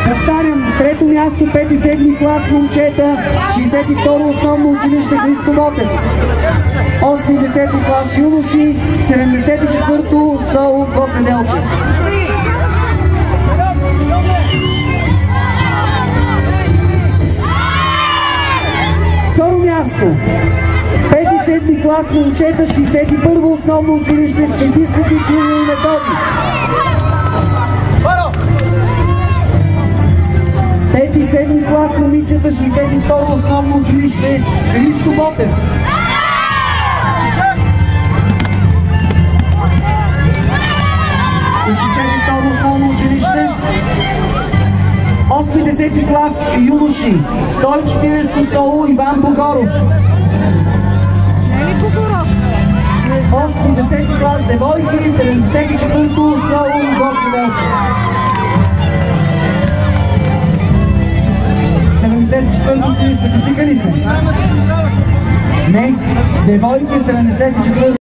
Повтарям, трето място, 5-7 клас момчета, 62 основно училище Христо Ботев. 8-10 клас юноши, 74-то СОУ Гоце Делчев. Второ място, 5-7 клас момчета, 61-во основно училище Свети Кирил и Методий. 5-7 клас момичета, 62-во основно училище Христо Ботев. 62-во основно училище. 8-10 клас юноши, 140 СОУ Иван Богоров. 8-10 клас девойки, 74-то СОУ Гоце Делчев. 74-то училище, почика ли се? Не, девойки, 74-то